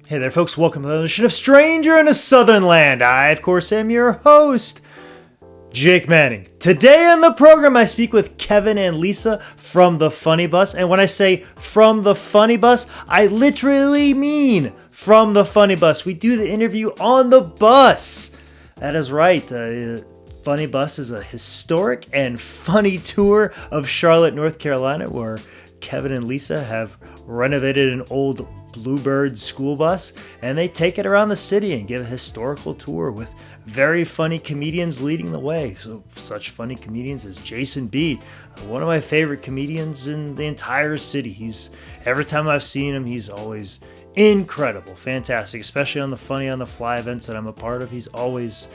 Hey there, folks. Welcome to the edition of Stranger in a Southern Land. I, of course, am your host, Jake Manning. Today on the program, I speak with Kevin and Lisa from The Funny Bus. And when I say from The Funny Bus, I literally mean from The Funny Bus. We do the interview on the bus. That is right. Funny Bus is a historic and funny tour of Charlotte, North Carolina, where Kevin and Lisa have renovated an old Bluebird school bus, and they take it around the city and give a historical tour with very funny comedians leading the way. So such funny comedians as Jason Beat, one of my favorite comedians in the entire city. Every time I've seen him, he's always incredible, fantastic, especially on the Funny on the Fly events that I'm a part of. He's always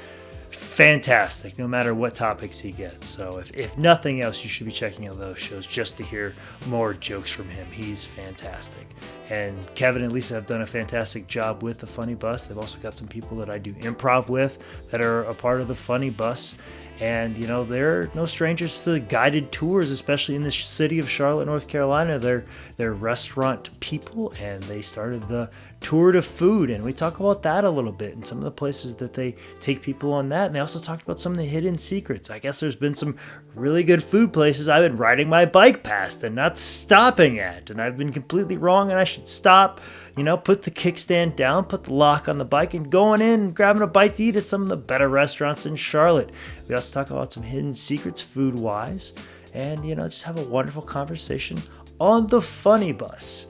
fantastic, no matter what topics he gets. So if nothing else, you should be checking out those shows just to hear more jokes from him. He's fantastic. And Kevin and Lisa have done a fantastic job with the Funny Bus. They've also got some people that I do improv with that are a part of the Funny Bus. And, you know, they're no strangers to guided tours, especially in the city of Charlotte, North Carolina. They're restaurant people, and they started the Tour to Food. And we talk about that a little bit and some of the places that they take people on that. And they also talked about some of the hidden secrets. I guess there's been some really good food places I've been riding my bike past and not stopping at. And I've been completely wrong, and I should stop. You know, put the kickstand down, put the lock on the bike, and going in and grabbing a bite to eat at some of the better restaurants in Charlotte. We also talk about some hidden secrets food-wise, and, you know, just have a wonderful conversation on the Funny Bus.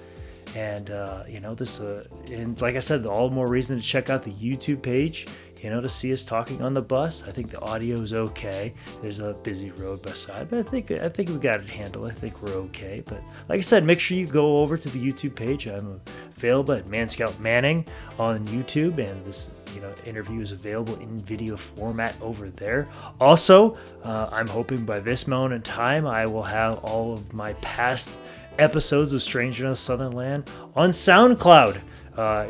And, you know, and like I said, all the more reason to check out the YouTube page, you know, to see us talking on the bus. I think the audio is okay. There's a busy road beside, but I think we got it handled. I think we're okay. But like I said, make sure you go over to the YouTube page. I'm available at Man Scout Manning on YouTube, and this, you know, interview is available in video format over there. Also, I'm hoping by this moment in time, I will have all of my past episodes of Stranger in a Southern Land on SoundCloud.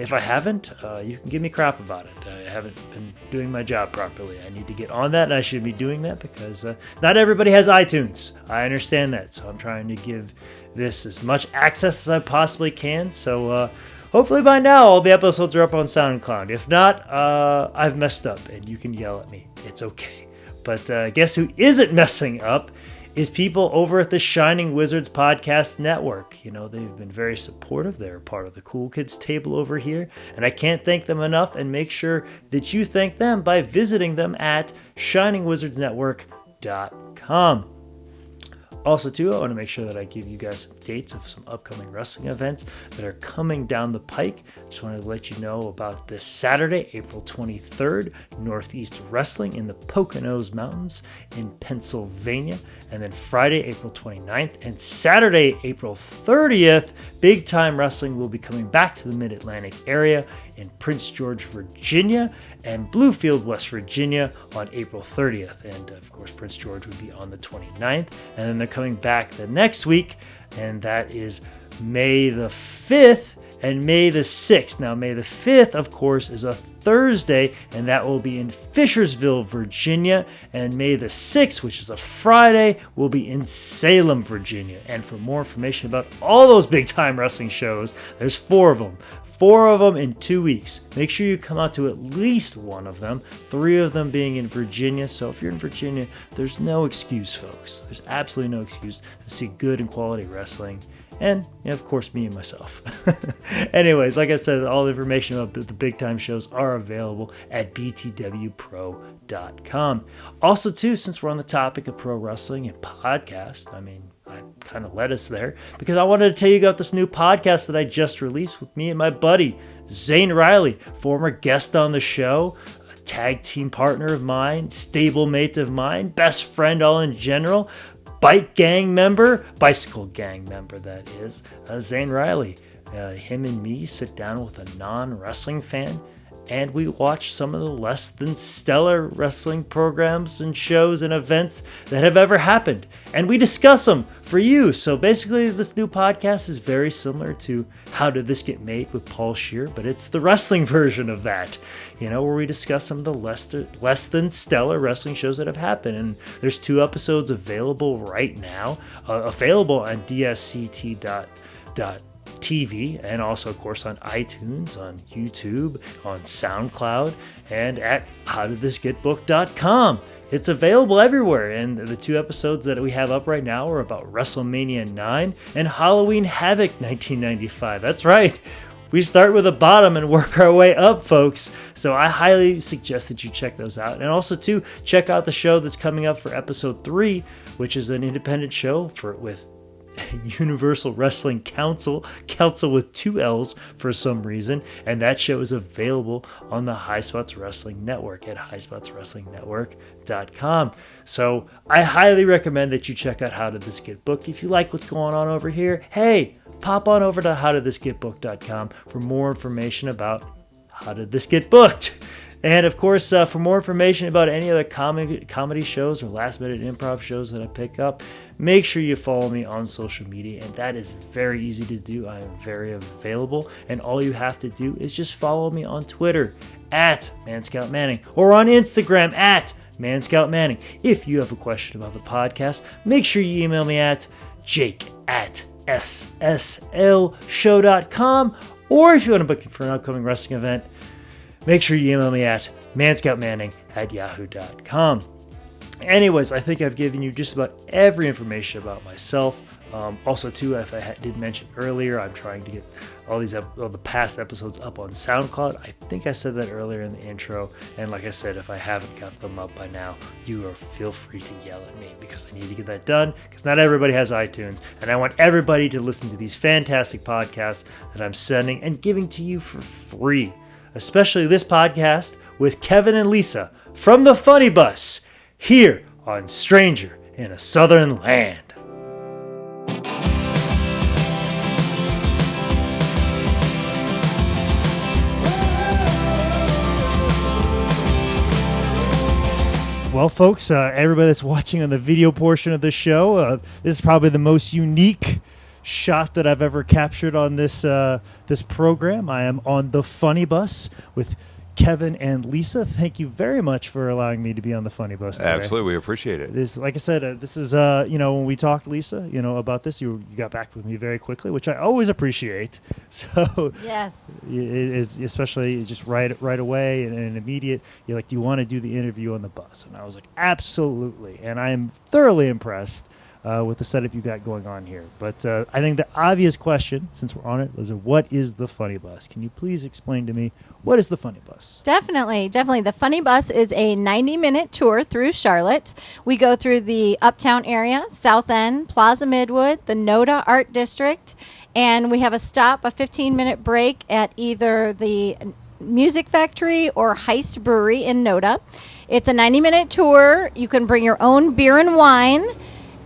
If I haven't, you can give me crap about it. I haven't been doing my job properly. I need to get on that, and I should be doing that because not everybody has iTunes. I understand that, so I'm trying to give this as much access as I possibly can. So hopefully by now all the episodes are up on SoundCloud. If not, I've messed up, and you can yell at me. It's okay. But guess who isn't messing up? Is people over at the Shining Wizards Podcast Network. You know, they've been very supportive. They're part of the Cool Kids table over here, and I can't thank them enough, and make sure that you thank them by visiting them at shiningwizardsnetwork.com. Also, too, I want to make sure that I give you guys some dates of some upcoming wrestling events that are coming down the pike. Just wanted to let you know about this Saturday, April 23rd, Northeast Wrestling in the Poconos Mountains in Pennsylvania. And then Friday, April 29th, and Saturday, April 30th, Big Time Wrestling will be coming back to the Mid-Atlantic area in Prince George, Virginia, and Bluefield, West Virginia on April 30th. And, of course, Prince George would be on the 29th. And then they're coming back the next week, and that is May the 5th and May the 6th. Now, May the 5th, of course, is a Thursday, and that will be in Fishersville, Virginia. And May the 6th, which is a Friday, will be in Salem, Virginia. And for more information about all those big-time wrestling shows, there's 4 of them. 4 of them in 2 weeks. Make sure you come out to at least one of them, 3 of them being in Virginia. So if you're in Virginia, there's no excuse, folks. There's absolutely no excuse to see good and quality wrestling. And, you know, of course, me and myself. Anyways, like I said, all the information about the big time shows are available at btwpro.com. Also, too, since we're on the topic of pro wrestling and podcast, I mean, I kind of led us there because I wanted to tell you about this new podcast that I just released with me and my buddy, Zane Riley, former guest on the show, a tag team partner of mine, stable mate of mine, best friend all in general, bicycle gang member, that is, Zane Riley. Him and me sit down with a non-wrestling fan, and we watch some of the less than stellar wrestling programs and shows and events that have ever happened. And we discuss them for you. So basically, this new podcast is very similar to How Did This Get Made with Paul Scheer, but it's the wrestling version of that, you know, where we discuss some of the less than stellar wrestling shows that have happened. And there's 2 episodes available right now, available on dsct.com TV, and also, of course, on iTunes, on YouTube, on SoundCloud, and at howdidthisgetbooked.com. It's available everywhere, and the 2 episodes that we have up right now are about WrestleMania 9 and Halloween Havoc 1995. That's right. We start with the bottom and work our way up, folks. So I highly suggest that you check those out. And also, too, check out the show that's coming up for episode 3, which is an independent show with Universal Wrestling Council with 2 L's for some reason, and that show is available on the High Spots Wrestling Network at highspotswrestlingNetwork.com. So I highly recommend that you check out How Did This Get Booked. If you like what's going on over here, hey, pop on over to howdidthisgetbooked.com for more information about How Did This Get Booked. And of course, for more information about any other comedy shows or last-minute improv shows that I pick up, make sure you follow me on social media. And that is very easy to do. I am very available. And all you have to do is just follow me on Twitter at ManScoutManning or on Instagram at ManScoutManning. If you have a question about the podcast, make sure you email me at jake@sslshow.com. Or if you want to book me for an upcoming wrestling event, make sure you email me at manscoutmanning@yahoo.com. Anyways, I think I've given you just about every information about myself. Also, too, if I did mention earlier, I'm trying to get all the past episodes up on SoundCloud. I think I said that earlier in the intro. And like I said, if I haven't got them up by now, feel free to yell at me because I need to get that done because not everybody has iTunes. And I want everybody to listen to these fantastic podcasts that I'm sending and giving to you for free. Especially this podcast with Kevin and Lisa from the Funny Bus here on Stranger in a Southern Land. Well, folks, everybody that's watching on the video portion of the show, this is probably the most unique shot that I've ever captured on this program. I am on the Funny Bus with Kevin and Lisa. Thank you very much for allowing me to be on the Funny Bus today. Absolutely, we appreciate it. This, like I said, this is when we talked, Lisa, about this, you got back with me very quickly, which I always appreciate. So yes, it is, especially just right away and immediate. You're like, do you want to do the interview on the bus? And I was like, absolutely. And I am thoroughly impressed with the setup you got going on here. But I think the obvious question, since we're on it, is what is the Funny Bus? Can you please explain to me what is the Funny Bus? Definitely. The Funny Bus is a 90-minute tour through Charlotte. We go through the Uptown area, South End, Plaza Midwood, the NODA Art District, and we have a 15-minute break at either the Music Factory or Heist Brewery in NODA. It's a 90-minute tour. You can bring your own beer and wine.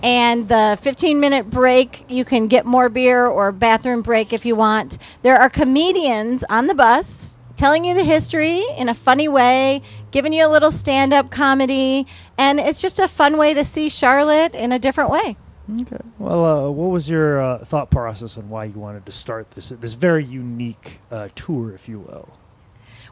And the 15-minute break, you can get more beer or bathroom break if you want. There are comedians on the bus telling you the history in a funny way, giving you a little stand-up comedy, and it's just a fun way to see Charlotte in a different way. Okay. Well, what was your thought process on why you wanted to start this very unique tour, if you will?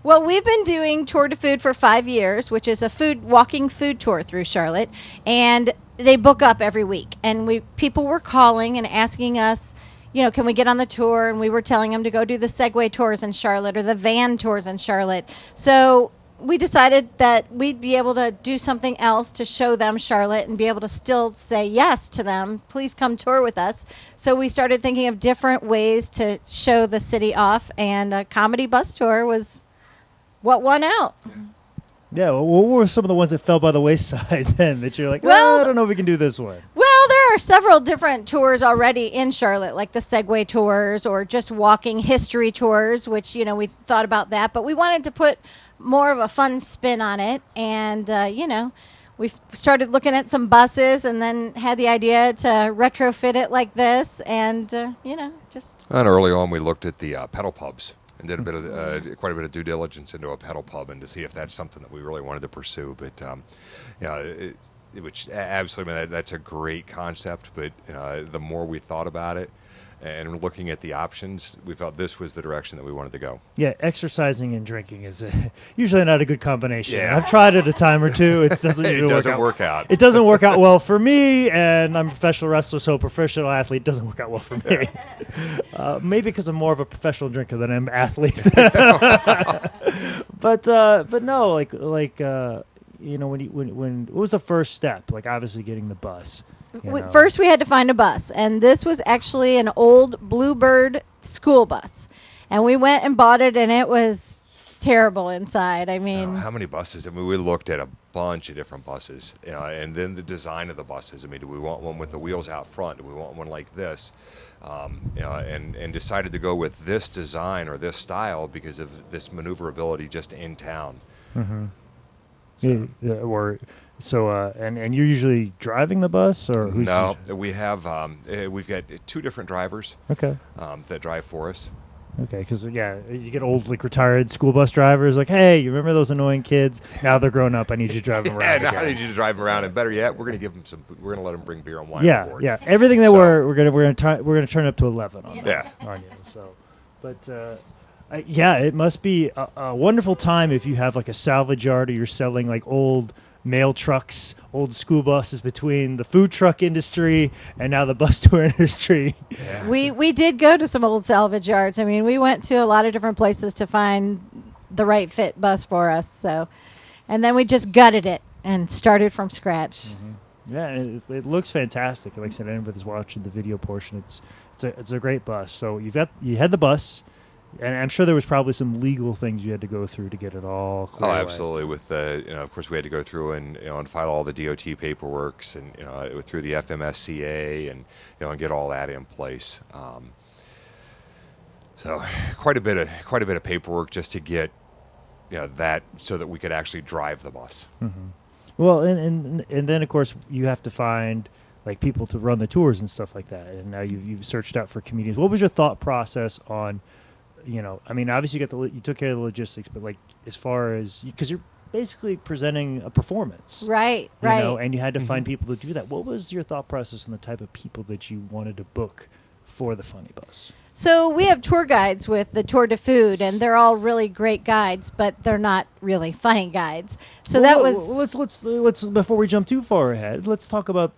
Well, we've been doing Tour de Food for 5 years, which is a walking food tour through Charlotte, and they book up every week. And people were calling and asking us, can we get on the tour? And we were telling them to go do the Segway tours in Charlotte or the van tours in Charlotte. So we decided that we'd be able to do something else to show them Charlotte and be able to still say yes to them. Please come tour with us. So we started thinking of different ways to show the city off, and a comedy bus tour was what won out. Yeah, well, what were some of the ones that fell by the wayside then that you're like, I don't know if we can do this one? Well, there are several different tours already in Charlotte, like the Segway tours or just walking history tours, which, we thought about that. But we wanted to put more of a fun spin on it. And, we started looking at some buses and then had the idea to retrofit it like this. And, just... And early on, we looked at the pedal pubs. And did quite a bit of due diligence into a pedal pub and to see if that's something that we really wanted to pursue. But which absolutely, that's a great concept. But the more we thought about it, And looking at the options, we felt this was the direction that we wanted to go. Yeah, exercising and drinking is usually not a good combination. Yeah. I've tried it a time or two. It doesn't It usually doesn't work out. It doesn't work out well for me, and I'm a professional wrestler, so a professional athlete doesn't work out well for me. Maybe because I'm more of a professional drinker than I'm an athlete. but no, when what was the first step? Like obviously getting the bus. First, we had to find a bus, and this was actually an old Bluebird school bus, and we went and bought it, and it was terrible inside. I mean, How many buses? I mean, we looked at a bunch of different buses, and then the design of the buses. I mean, do we want one with the wheels out front? Do we want one like this? And decided to go with this design or this style because of this maneuverability just in town. Mm-hmm. And you're usually driving the bus, or who's No, we've got two different drivers. Okay. That drive for us. Okay, because you get old retired school bus drivers like, hey, you remember those annoying kids? Now they're grown up. I need you to drive them around. I need you to drive them around, and better yet, we're going to give them some. We're going to let them bring beer and wine. Yeah, on board. yeah. Everything that we're gonna turn up to 11 on. Yeah. On you. So, but it must be a wonderful time if you have like a salvage yard or you're selling like old mail trucks, old school buses between the food truck industry and now the bus tour industry. Yeah. we did go to some old salvage yards. I mean, we went to a lot of different places to find the right fit bus for us. So, and then we just gutted it and started from scratch. Mm-hmm. Yeah, and it looks fantastic. Like I said, anybody's watching the video portion, it's a great bus. So you had the bus. And I'm sure there was probably some legal things you had to go through to get it all clear. Oh, absolutely. With of course, we had to go through and file all the DOT paperworks and through the FMSCA and and get all that in place. So quite a bit of paperwork just to get that so that we could actually drive the bus. Mm-hmm. Well, and then of course you have to find like people to run the tours and stuff like that. And now you've searched out for comedians. What was your thought process on? I mean, obviously you took care of the logistics, but like as far as because you're basically presenting a performance, right? And you had to find people to do that. What was your thought process on the type of people that you wanted to book for the Funny Bus? So we have tour guides with the Tour de Food, and they're all really great guides, but they're not really funny guides. So let's before we jump too far ahead, let's talk about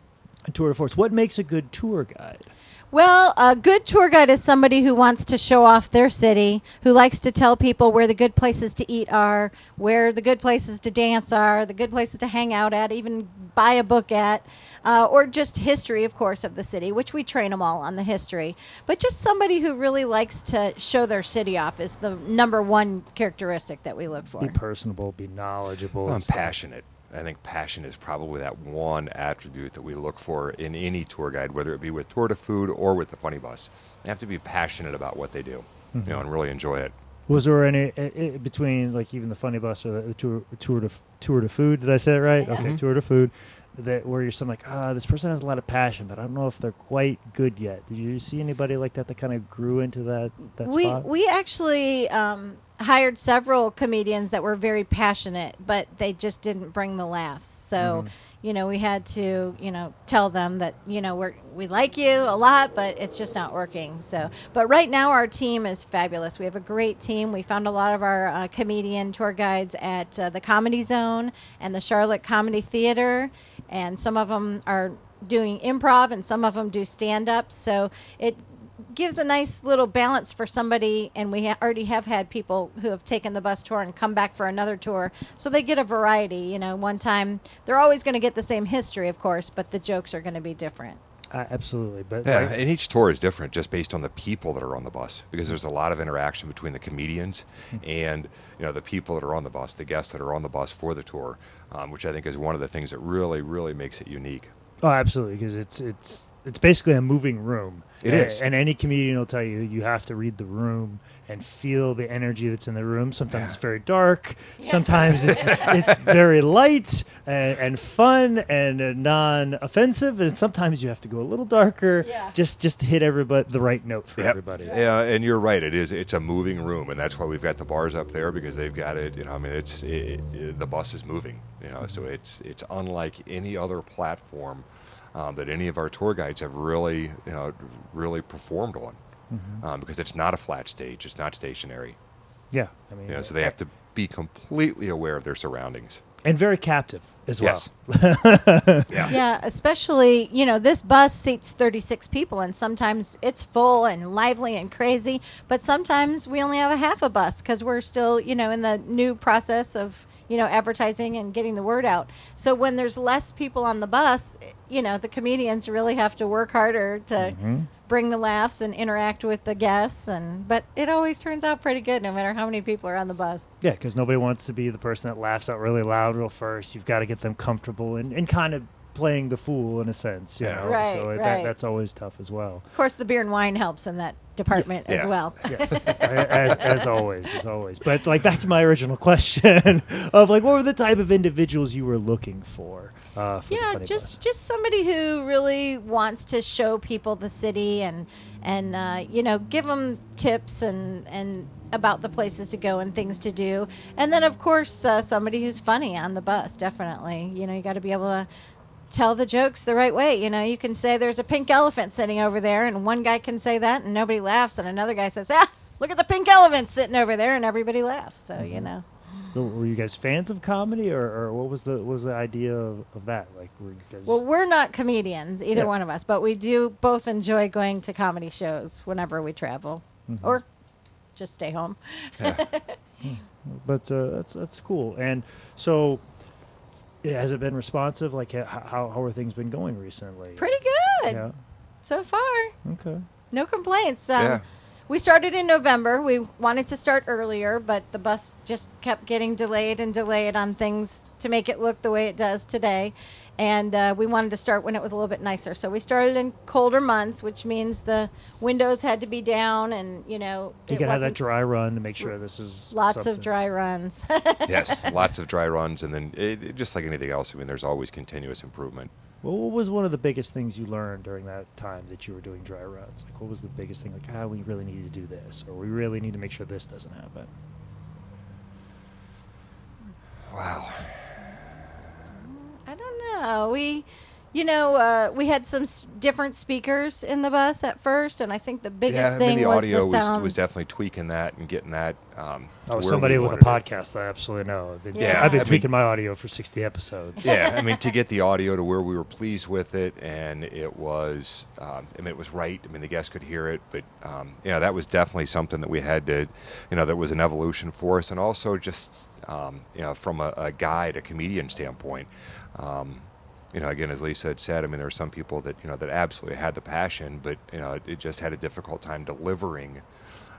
a tour de force. What makes a good tour guide? Well, a good tour guide is somebody who wants to show off their city, who likes to tell people where the good places to eat are, where the good places to dance are, the good places to hang out at, even buy a book at, or just history, of course, of the city, which we train them all on the history. But just somebody who really likes to show their city off is the number one characteristic that we look for. Be personable, be knowledgeable. I'm passionate. I think passion is probably that one attribute that we look for in any tour guide, whether it be with Tour de Food or with the Funny Bus. They have to be passionate about what they do, and really enjoy it. Was there any between like even the Funny Bus or the tour de Food? Did I say it right? Yeah. Okay, Tour de Food. That where you're something like, this person has a lot of passion, but I don't know if they're quite good yet. Did you see anybody like that kind of grew into that spot? We actually hired several comedians that were very passionate, but they just didn't bring the laughs. So, we had to, tell them that, we like you a lot, but it's just not working. So, but right now our team is fabulous. We have a great team. We found a lot of our comedian tour guides at the Comedy Zone and the Charlotte Comedy Theater, and some of them are doing improv and some of them do stand-up. So it gives a nice little balance for somebody, and we already have had people who have taken the bus tour and come back for another tour, so they get a variety. One time they're always going to get the same history, of course, but the jokes are going to be different. Absolutely, but and each tour is different just based on the people that are on the bus, because there's a lot of interaction between the comedians and the people that are on the bus, the guests that are on the bus for the tour, which I think is one of the things that really, really makes it unique. Oh, absolutely, because it's basically a moving room. It is. And any comedian will tell you you have to read the room and feel the energy that's in the room. Sometimes it's very dark. Yeah. Sometimes it's very light and fun and non-offensive. And sometimes you have to go a little darker just to hit everybody the right note for everybody. Yeah, and you're right. It's a moving room, and that's why we've got the bars up there, because they've got it. The bus is moving. So it's unlike any other platform that any of our tour guides have really, really performed on, because it's not a flat stage, it's not stationary. Yeah, I mean, So they have to be completely aware of their surroundings. and very captive as well. Yes. Yeah, especially, this bus seats 36 people, and sometimes it's full and lively and crazy, but sometimes we only have a half a bus because we're still, in the new process of, advertising and getting the word out. So when there's less people on the bus, the comedians really have to work harder to bring the laughs and interact with the guests, but it always turns out pretty good no matter how many people are on the bus. Yeah, because nobody wants to be the person that laughs out really loud real first. You've got to get them comfortable and kind of playing the fool in a sense, Right, so right. that's always tough as well. Of course, the beer and wine helps in that department as Yeah. well. Yes, as always. But like back to my original question of like, what were the type of individuals you were looking for the Funny Bus? just somebody who really wants to show people the city and give them tips and about the places to go and things to do. And then of course somebody who's funny on the bus, definitely. You got to be able to tell the jokes the right way. You can say there's a pink elephant sitting over there, and one guy can say that and nobody laughs, and another guy says, look at the pink elephant sitting over there, and everybody laughs. So Were you guys fans of comedy, or what was the idea of that? Like, were you guys? Well, we're not comedians, either Yeah. one of us, but we do both enjoy going to comedy shows whenever we travel, or just stay home. But that's cool. And so, has it been responsive? Like, how are things been going recently? Pretty good Yeah. so far. Okay. No complaints. Yeah. We started in November. We wanted to start earlier, but the bus just kept getting delayed and delayed on things to make it look the way it does today. And we wanted to start when it was a little bit nicer. So we started in colder months, which means the windows had to be down, and You can have that dry run to make sure this is lots of something. dry runs. Yes, lots of dry runs, and then just like anything else, I mean, there's always continuous improvement. Well, what was one of the biggest things you learned during that time that you were doing dry runs? Like, what was the biggest thing? Like, we really need to do this, or we really need to make sure this doesn't happen. Wow. I don't know. We had some different speakers in the bus at first, and I think the biggest thing the was audio the sound. was definitely tweaking that and getting that. To where Somebody we with a wanted it. podcast, I absolutely know. I've been, Yeah. I've been I mean- tweaking my audio for 60 episodes. Yeah, I mean, to get the audio to where we were pleased with it, and it was, it was right. I mean, the guests could hear it, but that was definitely something that we had to, that was an evolution for us, and also just, from a guide, a comedian standpoint. Again, as Lisa had said, I mean, there are some people that that absolutely had the passion, but it just had a difficult time delivering,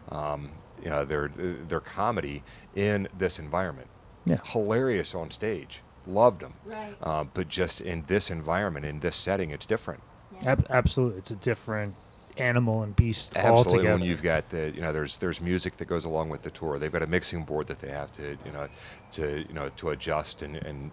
their comedy in this environment. Yeah. Hilarious on stage, loved them. Right. But just in this environment, in this setting, it's different. Absolutely, it's a different animal and beast Absolutely, altogether. when you've got there's music that goes along with the tour. They've got a mixing board that they have to to adjust and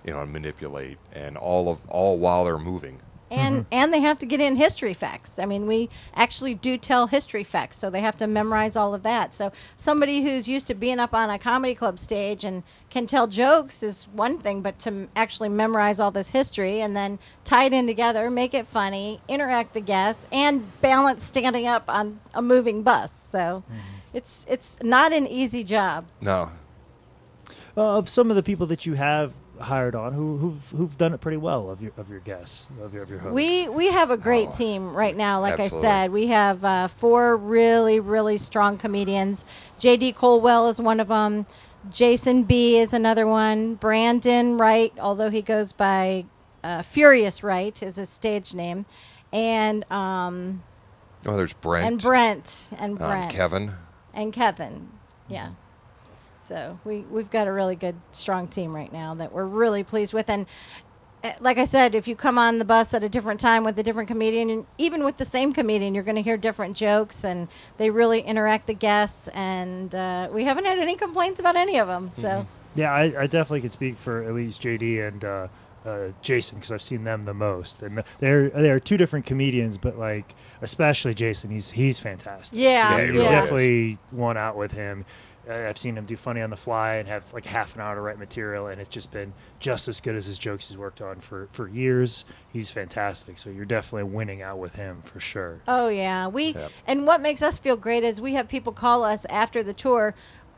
manipulate, and all while they're moving. And they have to get in history facts. I mean, we actually do tell history facts, so they have to memorize all of that. So somebody who's used to being up on a comedy club stage and can tell jokes is one thing, but to actually memorize all this history and then tie it in together, make it funny, interact the guests, and balance standing up on a moving bus. So it's not an easy job. No, Of some of the people that you have hired on, who've done it pretty well of your guests, of your hosts. We have a great team right now. Like Absolutely. I said, we have 4 really, really strong comedians. J.D. Colwell is one of them. Jason B. is another one. Brandon Wright, although he goes by Furious Wright, is his stage name. And there's Brent. and Brent. Kevin. And Kevin, yeah. So we've got a really good, strong team right now that we're really pleased with. And like I said, if you come on the bus at a different time with a different comedian, and even with the same comedian, you're going to hear different jokes, and they really interact the guests. And we haven't had any complaints about any of them. So Yeah, I definitely could speak for at least JD and Jason, because I've seen them the most, and they're two different comedians, but like especially Jason, he's fantastic. Yeah, Yeah, he You really is. definitely won out with him. I've seen him do Funny on the Fly and have like half an hour to write material, and it's just been just as good as his jokes he's worked on for years. He's fantastic, so you're definitely winning out with him for sure. Oh yeah, Yep. and what makes us feel great is we have people call us after the tour,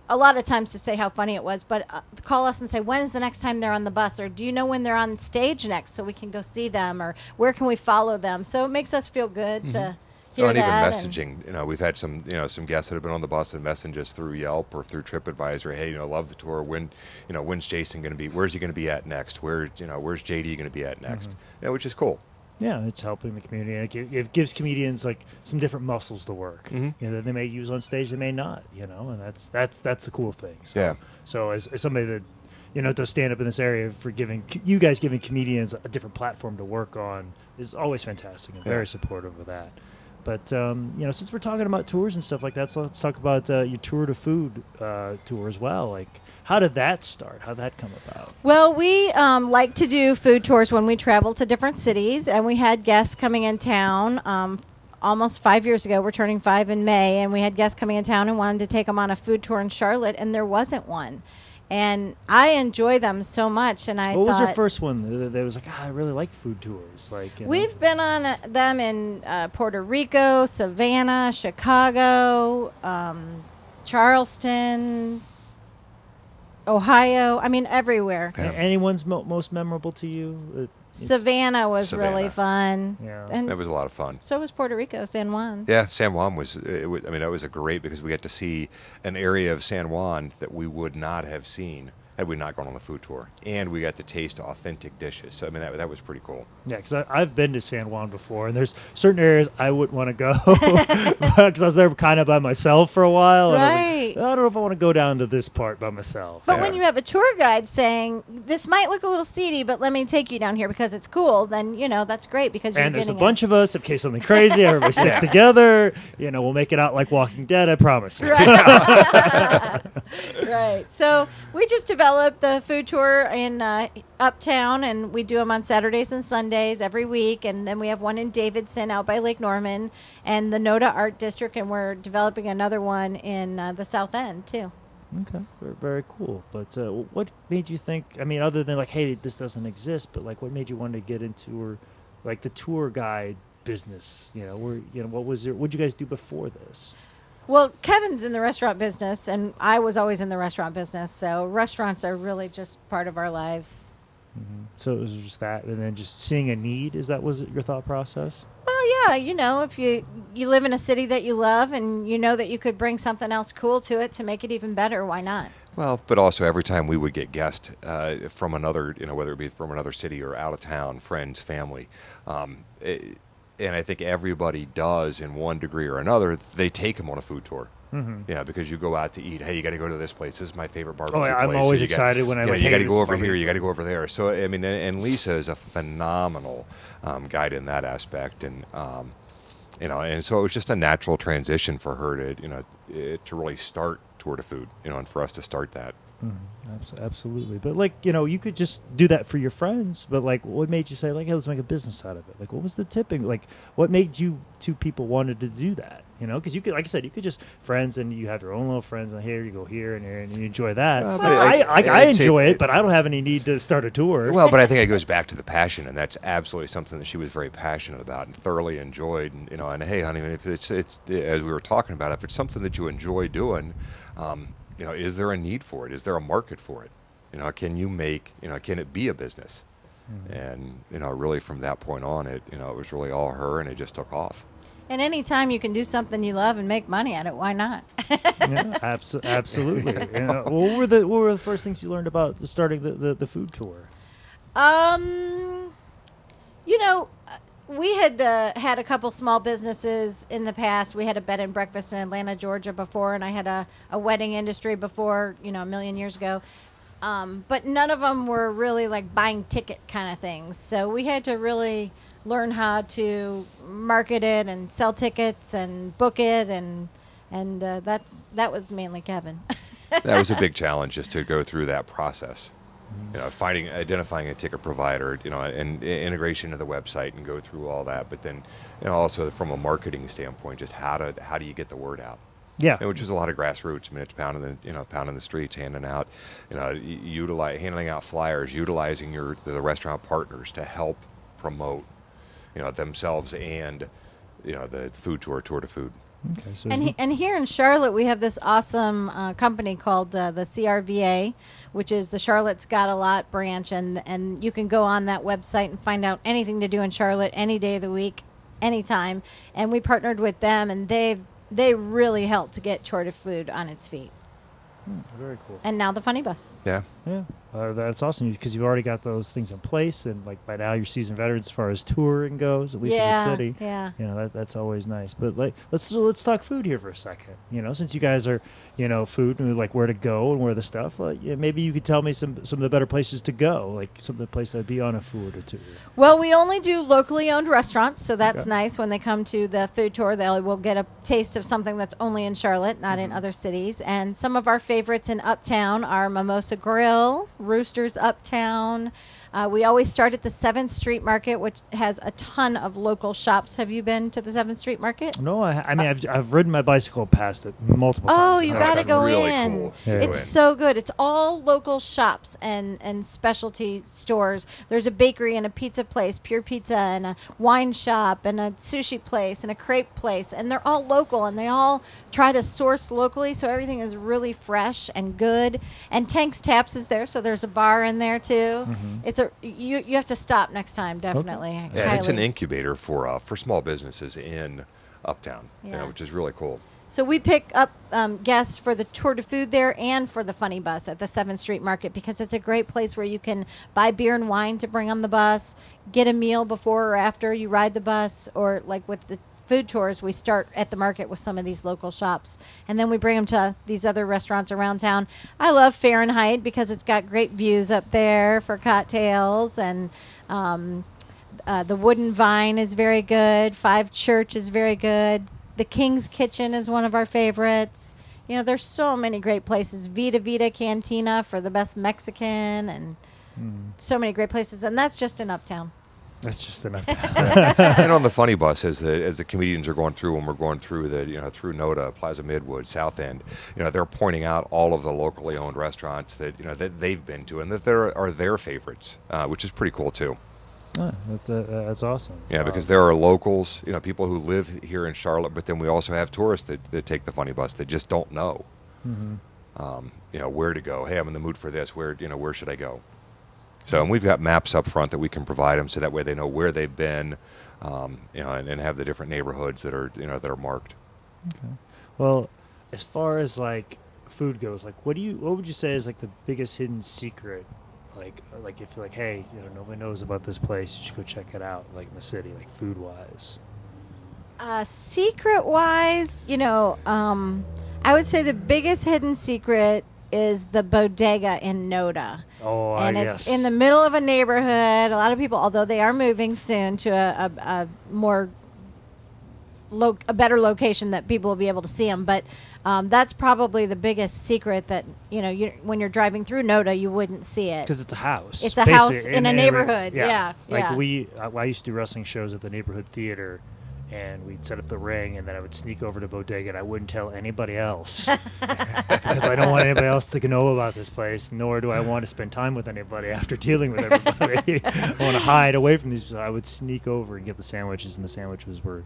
a lot of times to say how funny it was, but call us and say when's the next time they're on the bus, or do you know when they're on stage next, so we can go see them, or where can we follow them? So it makes us feel good to hear And even that. messaging, we've had some guests that have been on the bus and messaged us through Yelp or through TripAdvisor. Hey, love the tour. When's Jason going to be? Where's he going to be at next? Where's JD going to be at next? Which is cool. Yeah, it's helping the community. It gives comedians like some different muscles to work. That they may use on stage, they may not. And that's the cool thing. So, Yeah. So as somebody that does stand up in this area, for giving comedians a different platform to work on is always fantastic and very supportive of that. But since we're talking about tours and stuff like that, so let's talk about your Tour to Food tour as well. Like, how did that start? How did that come about? Well, we like to do food tours when we travel to different cities, and we had guests coming in town almost 5 years ago. We're turning 5 in May, and we had guests coming in town and wanted to take them on a food tour in Charlotte, and there wasn't one. And I enjoy them so much, and I What was your thought- first one that was like, I really like food tours? Like, We've been on them in Puerto Rico, Savannah, Chicago, Charleston, Ohio. I mean, everywhere. Anyone's most memorable to you? Savannah was really fun. Yeah. And That was a lot of fun. so was Puerto Rico, San Juan. Yeah, San Juan that was a great, because we got to see an area of San Juan that we would not have seen had we not gone on the food tour, and we got to taste authentic dishes. So that was pretty cool. Yeah, because I've been to San Juan before, and there's certain areas I wouldn't want to go because I was there kind of by myself for a while. And I was Right. like, I don't know if I want to go down to this part by myself. But when you have a tour guide saying, this might look a little seedy, but let me take you down here because it's cool, then, that's great because you're and there's a getting bunch of us in case something crazy, everybody sticks together. We'll make it out like Walking Dead, I promise. Right. So we just developed the food tour in Uptown, and we do them on Saturdays and Sundays every week. And then we have one in Davidson out by Lake Norman and the NODA Art District, and we're developing another one in the South End, too. Okay, very, very cool. But what made you think, other than like, hey, this doesn't exist, but like what made you want to get into or like the tour guide business? What'd you guys do before this? Well, Kevin's in the restaurant business, and I was always in the restaurant business. So restaurants are really just part of our lives. So it was just that, and then just seeing a need. Was it your thought process? Well, yeah, if you live in a city that you love and you know that you could bring something else cool to it to make it even better, why not? Well, but also every time we would get guests from another, whether it be from another city or out of town, friends, family, and I think everybody does in one degree or another, they take them on a food tour. Because you go out to eat. Hey, you got to go to this place. This is my favorite barbecue place. I'm always excited when I you got to go over this is here. You got to go over there. So and Lisa is a phenomenal guide in that aspect, and and so it was just a natural transition for her to really start Tour to Food, and for us to start that. Absolutely. But like, you could just do that for your friends, but like what made you say like, hey, let's make a business out of it? Like what was the tipping, like what made you two people wanted to do that? Because you could, like I said, you could just friends and you have your own little friends, and here you go here and here and you enjoy that. I enjoy it, but I don't have any need to start a tour. Well, but I think it goes back to the passion, and that's absolutely something that she was very passionate about and thoroughly enjoyed. And hey, honey, if it's as we were talking about, if it's something that you enjoy doing, is there a need for it? Is there a market for it? Can you make, can it be a business? And, really from that point on, it was really all her, and it just took off. And anytime you can do something you love and make money at it, why not? Yeah, absolutely. What were the first things you learned about starting the food tour? We had had a couple small businesses in the past. We had a bed and breakfast in Atlanta, Georgia before, and I had a wedding industry before, a million years ago. But none of them were really like buying ticket kind of things. So we had to really learn how to market it and sell tickets and book it, and that was mainly Kevin. That was a big challenge, just to go through that process. Identifying a ticket provider, and integration of the website and go through all that. But then, also from a marketing standpoint, just how do you get the word out? Yeah. Which is a lot of grassroots. I mean, it's pounding the streets, handing out, handing out flyers, utilizing the restaurant partners to help promote, themselves and, the food tour to food. Okay, so And here in Charlotte, we have this awesome company called the CRVA, which is the Charlotte's Got a Lot branch, and you can go on that website and find out anything to do in Charlotte any day of the week, anytime. And we partnered with them, and they really helped to get Tour to Food on its feet. Very cool. And now the Funny Bus. Yeah. Yeah, that's awesome because you've already got those things in place, and like by now you're seasoned veterans as far as touring goes, at least in the city. Yeah. That's always nice. But like, let's talk food here for a second. Since you guys are food and like where to go and where the stuff. Maybe you could tell me some of the better places to go, like some of the places that'd be on a food or two. Well, we only do locally owned restaurants, so that's Okay. nice. When they come to the food tour, they will get a taste of something that's only in Charlotte, not in other cities. And some of our favorites in Uptown are Mimosa Grill, Roosters Uptown. We always start at the 7th Street Market, which has a ton of local shops. Have you been to the 7th Street Market? No, I've ridden my bicycle past it multiple times. Oh, you Oh, got to that's go really in. cool to It's go in. so good. It's all local shops and specialty stores. There's a bakery and a pizza place, Pure Pizza, and a wine shop and a sushi place and a crepe place. And they're all local, and they all try to source locally, so everything is really fresh and good. And Tank's Taps is there, so there's a bar in there too. It's you have to stop next time, definitely. Yeah, and it's an Highly. incubator for small businesses in Uptown, Yeah. which is really cool. So we pick up guests for the Tour de Food there and for the Funny Bus at the 7th Street Market because it's a great place where you can buy beer and wine to bring on the bus, get a meal before or after you ride the bus, or like with the food tours, we start at the market with some of these local shops, and then we bring them to these other restaurants around town. I love Fahrenheit because it's got great views up there for cocktails, and the Wooden Vine is very good. Five Church is very good. The King's Kitchen is one of our favorites. There's so many great places. Vita Cantina for the best Mexican, and so many great places, and that's just in Uptown. That's just enough. And on the Funny Bus, as the comedians are going through, when we're going through through NODA, Plaza Midwood, South End, they're pointing out all of the locally owned restaurants that that they've been to and that are their favorites, which is pretty cool too. Oh, that's awesome. Yeah, because there are locals, people who live here in Charlotte, but then we also have tourists that take the Funny Bus that just don't know, where to go. Hey, I'm in the mood for this. Where should I go? So, and we've got maps up front that we can provide them, so that way they know where they've been, and have the different neighborhoods that are that are marked. Okay. Well, as far as like food goes, like what would you say is like the biggest hidden secret? Like if you're like, hey, nobody knows about this place, you should go check it out, like in the city, like food wise. Secret wise, I would say the biggest hidden secret is the bodega in Noda. Oh, and yes. it's in the middle of a neighborhood. A lot of people, although they are moving soon to a more a better location that people will be able to see them, but that's probably the biggest secret that when you're driving through Noda, you wouldn't see it Because it's a house. It's a basically, house in a neighborhood. Yeah, Like yeah. I used to do wrestling shows at the neighborhood theater, and we'd set up the ring, and then I would sneak over to Bodega, and I wouldn't tell anybody else because I don't want anybody else to know about this place, nor do I want to spend time with anybody after dealing with everybody. I want to hide away from these. I would sneak over and get the sandwiches, and the sandwiches were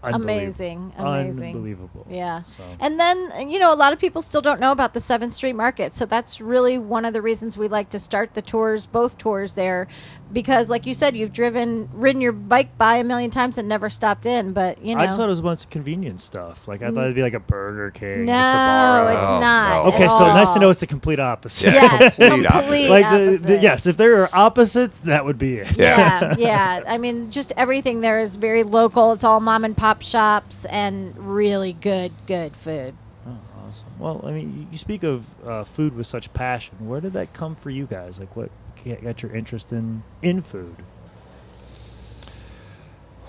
Amazing. unbelievable. Yeah. So. And then, a lot of people still don't know about the 7th Street Market. So that's really one of the reasons we like to start the tours, both tours there. Because, like you said, you've ridden your bike by a million times and never stopped in. But, I just thought it was a bunch of convenience stuff. Like, I thought it'd be like a Burger King, No, a Sbarro. it's Oh, not. no. Okay, at so nice to all. know it's the complete opposite. Yes, Complete complete opposite. Like opposite. yes, if there are opposites, that would be it. Yeah. I mean, just everything there is very local. It's all mom and pop shops and really good food. Oh, awesome. Well, I mean, you speak of food with such passion. Where did that come for you guys? Like, what got your interest in food?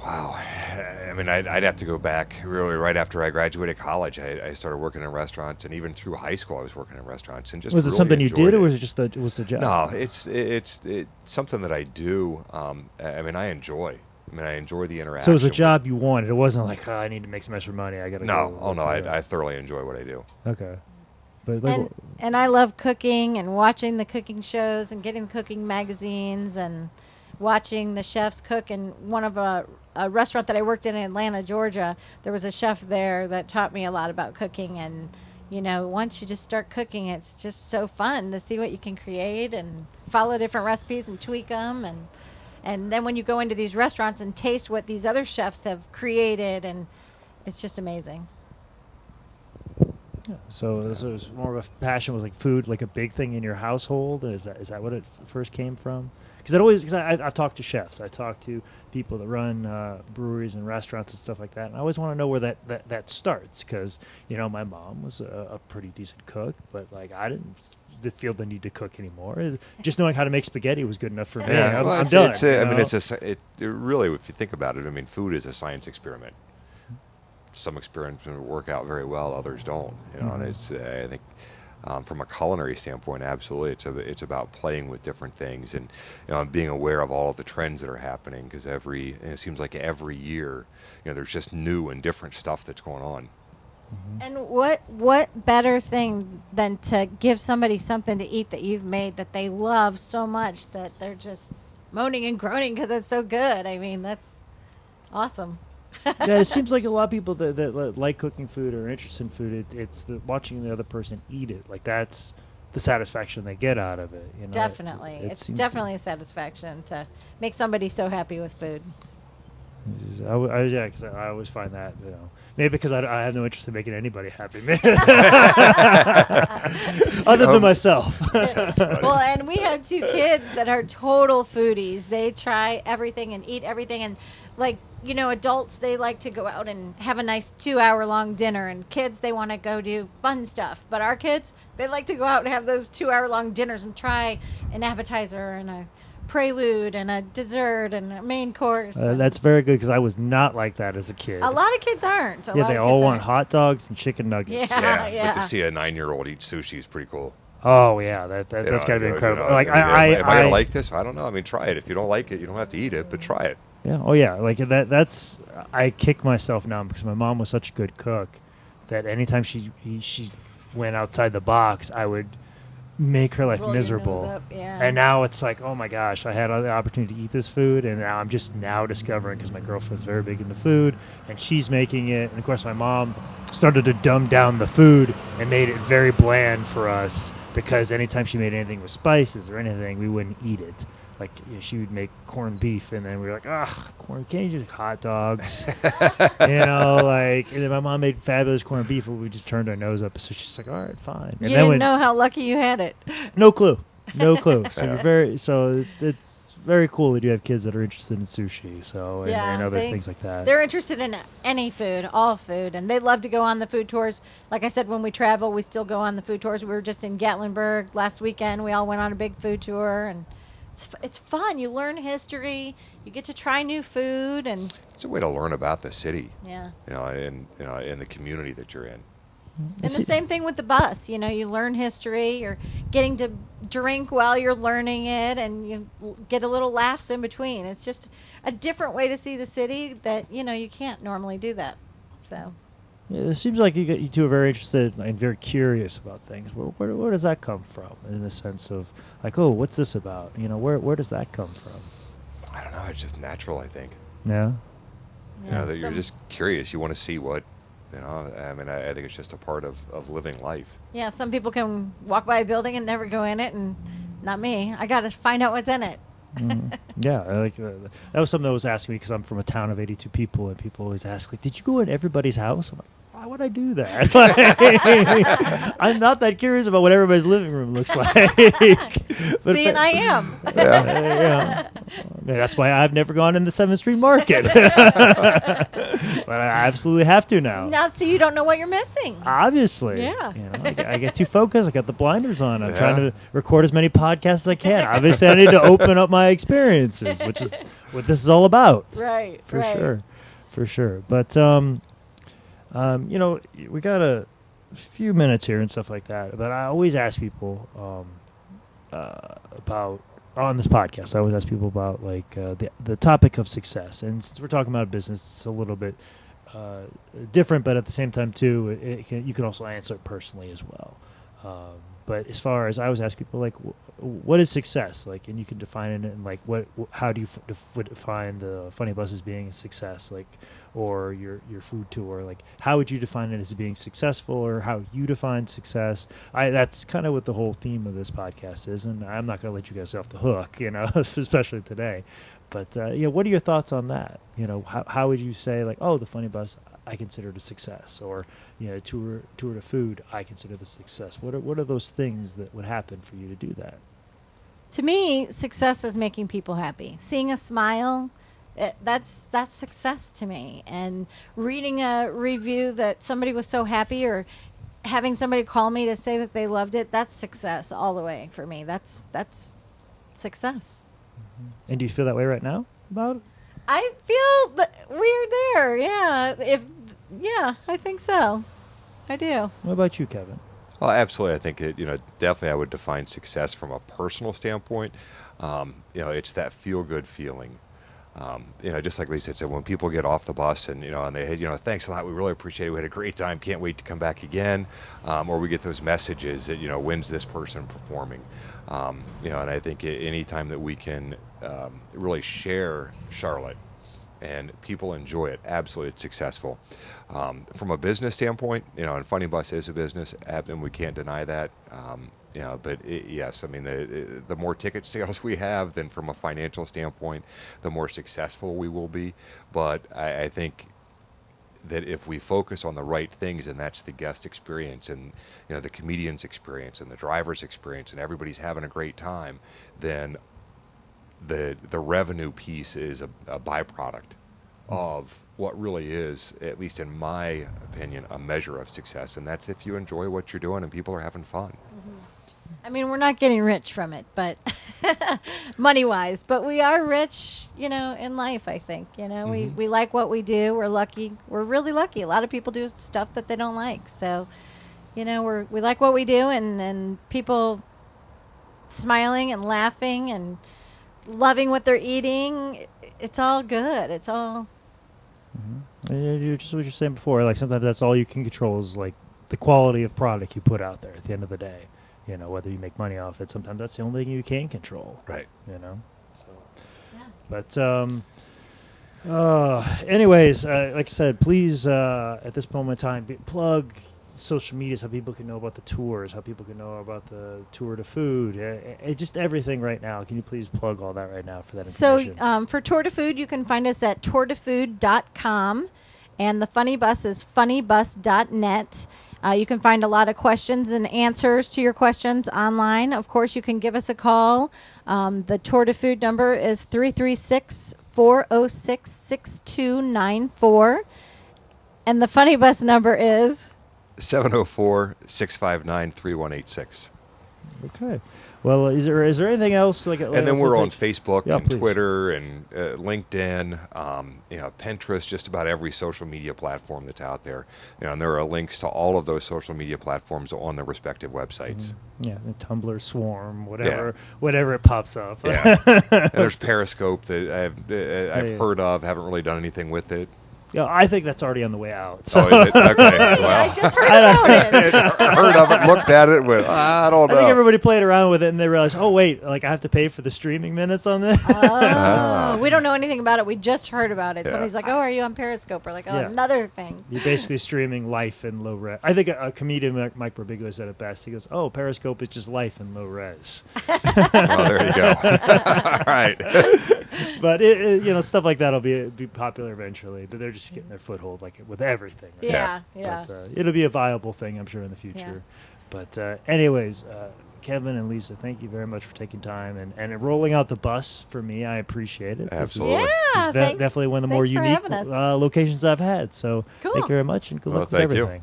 Wow. I mean, I'd have to go back really right after I graduated college. I started working in restaurants, and even through high school, I was working in restaurants, and just Was it really something you enjoyed did, or it. was it just was a job? No, it's something that I do. I mean, I enjoy. I mean, I enjoy the interaction. So it was a with- job you wanted. It wasn't like, I need to make some extra money. I got to No, go. oh no, I thoroughly enjoy what I do. Okay. But like, And I love cooking and watching the cooking shows and getting the cooking magazines and watching the chefs cook. And one of a restaurant that I worked in Atlanta, Georgia, there was a chef there that taught me a lot about cooking. And, you know, once you just start cooking, it's just so fun to see what you can create and follow different recipes and tweak them. And then when you go into these restaurants and taste what these other chefs have created, and it's just amazing. so this was more of a passion. Was like food, like a big thing in your household? Is that what it first came from? Because I've talked to chefs. I talked to people that run breweries and restaurants and stuff like that. And I always want to know where that starts. Because, you know, my mom was a pretty decent cook, but like I didn't feel the need to cook anymore. Just knowing how to make spaghetti was good enough for me. Yeah, well, I'm done. I mean, it really, if you think about it, I mean, food is a science experiment. Some experiments work out very well, others don't. You know, and it's I think from a culinary standpoint, absolutely, it's about playing with different things and, you know, being aware of all of the trends that are happening. Because it seems like every year, you know, there's just new and different stuff that's going on. And what better thing than to give somebody something to eat that you've made that they love so much that they're just moaning and groaning because it's so good. I mean, that's awesome. Yeah, it seems like a lot of people that like cooking food or are interested in food, it's the watching the other person eat it. Like that's the satisfaction they get out of it. You know? Definitely. It It's seems definitely a satisfaction to make somebody so happy with food. Yeah, because I always find that, you know, maybe because I have no interest in making anybody happy, other than myself. Well, and we have two kids that are total foodies. They try everything and eat everything. And like, you know, adults, they like to go out and have a nice 2-hour-long dinner. And kids, they want to go do fun stuff. But our kids, they like to go out and have those 2-hour-long dinners and try an appetizer and a prelude and a dessert and a main course. That's very good because I was not like that as a kid. A lot of kids aren't. Yeah, they all want hot dogs and chicken nuggets. Yeah. But to see a 9-year-old eat sushi is pretty cool. Oh yeah, that's got to be incredible. Like am I gonna like this? I don't know. I mean, try it. If you don't like it, you don't have to eat it, but try it. Yeah. Oh yeah. Like that's I kick myself now because my mom was such a good cook that anytime she went outside the box, I would make her life Roll your nose miserable. up, yeah. And now it's like, oh my gosh, I had the opportunity to eat this food, and now I'm just now discovering because my girlfriend's very big into food, and she's making it. And of course, my mom started to dumb down the food and made it very bland for us because anytime she made anything with spices or anything, we wouldn't eat it. Like, you know, she would make corned beef, and then we were like, can't you just hot dogs? You know, like, and then my mom made fabulous corned beef, and we just turned our nose up. So she's like, all right, fine. And You didn't know how lucky you had it. No clue. So it's very cool that you have kids that are interested in sushi, and other things like that. They're interested in any food, all food, and they love to go on the food tours. Like I said, when we travel, we still go on the food tours. We were just in Gatlinburg last weekend. We all went on a big food tour, and it's fun. You learn history. You get to try new food, and It's a way to learn about the city. yeah. And the community that you're in. And the same thing with the bus. You know, you learn history. You're getting to drink while you're learning it, and you get a little laughs in between. It's just a different way to see the city that, you know, you can't normally do that. So. Yeah, it seems like you two are very interested and very curious about things. Where does that come from? In the sense of like, oh, what's this about? You know, where does that come from? I don't know. It's just natural, I think. Yeah. You know, that you're just curious. You want to see what, you know, I mean, I think it's just a part of living life. Yeah, some people can walk by a building and never go in it, and not me. I got to find out what's in it. Yeah, that was something that was asking me because I'm from a town of 82 people, and people always ask, like, did you go in everybody's house? I'm like, why would I do that? Like, I'm not that curious about what everybody's living room looks like. But See, and I am. yeah, that's why I've never gone in the 7th Street Market. But I absolutely have to now. Now, so you don't know what you're missing. This Yeah. You know, I get too focused. I got the blinders on. I'm trying to record as many podcasts as I can. Obviously, I need to open up my experiences, which is what this is all about. Right. For sure. for sure. But we got a few minutes here and stuff like that. But I always ask people about on this podcast. I always ask people about like the topic of success. And since we're talking about business, it's a little bit different, but at the same time too, you can also answer it personally as well. But as far as I always ask people, like, what is success? Like, and you can define it in like how do you define the Funny Bus as being a success? Like, or your food tour? Like, how would you define it as being successful, or how you define success? That's kind of what the whole theme of this podcast is, and I'm not going to let you guys off the hook, especially today. But what are your thoughts on that? How would you say like, oh, the Funny Bus I consider it a success, or tour to food I consider the success. What are those things that would happen for you to do that? To me, success is making people happy. Seeing a smile, that's success to me. And reading a review that somebody was so happy, or having somebody call me to say that they loved it, that's success all the way for me. That's success. Mm-hmm. And do you feel that way right now about it? I feel that we're there. Yeah. I think so. I do. What about you, Kevin? Well, absolutely. I think definitely I would define success from a personal standpoint. It's that feel-good feeling. Just like Lisa said, when people get off the bus and they thanks a lot, we really appreciate it, we had a great time, can't wait to come back again, or we get those messages that when's this person performing, and I think any time that we can really share Charlotte and people enjoy it, absolutely it's successful. From a business standpoint, and Funny Bus is a business, and we can't deny that. But yes, I mean, the more ticket sales we have, then from a financial standpoint, the more successful we will be. But I think that if we focus on the right things, and that's the guest experience and the comedian's experience and the driver's experience, and everybody's having a great time, then the revenue piece is a byproduct of what really is, at least in my opinion, a measure of success. And that's if you enjoy what you're doing and people are having fun. Mm-hmm. I mean, we're not getting rich from it, but money-wise, but we are rich, in life, I think. Mm-hmm. We like what we do. We're lucky. We're really lucky. A lot of people do stuff that they don't like. So, we like what we do, and people smiling and laughing and loving what they're eating. It's all good. It's all... Mm-hmm. Just what you're saying before, like sometimes that's all you can control is like the quality of product you put out there at the end of the day. Whether you make money off it, sometimes that's the only thing you can control. Right. So, yeah. But anyways, like I said, please at this moment in time plug social media so people can know about the tours, how people can know about the tour to food, just everything right now. Can you please plug all that right now for that information? So for Tour to Food, you can find us at tourtofood.com, and the Funny Bus is funnybus.net. You can find a lot of questions and answers to your questions online. Of course, you can give us a call. The Tour to Food number is 336-406-6294. And the Funny Bus number is 704-659-3186. Okay. Well, is there anything else? And then we're on Facebook and please. Twitter and LinkedIn, Pinterest, just about every social media platform that's out there. And there are links to all of those social media platforms on their respective websites. Mm-hmm. Yeah, the Tumblr, Swarm, whatever it pops up. Yeah. And there's Periscope that I've heard of, haven't really done anything with it. Yeah, I think that's already on the way out. So. Oh, is it? Okay. Well, I just heard about it. Heard of it, looked at it, went, I don't know. I think everybody played around with it and they realized, oh, wait, like I have to pay for the streaming minutes on this? Oh, we don't know anything about it. We just heard about it. Yeah. Somebody's like, oh, are you on Periscope? We're like, oh, Yeah. Another thing. You're basically streaming life in low res. I think a comedian, Mike Birbiglia, said it best. He goes, oh, Periscope is just life in low res. Well, there you go. All right. But, stuff like that will be popular eventually. But they're just getting their foothold like with everything. Right? Yeah. But it'll be a viable thing, I'm sure, in the future. Yeah. But anyways, Kevin and Lisa, thank you very much for taking time and rolling out the bus for me. I appreciate it. Absolutely. Yeah, This is definitely one of the more unique locations I've had. So Cool. thank you very much and good luck with thank you. everything.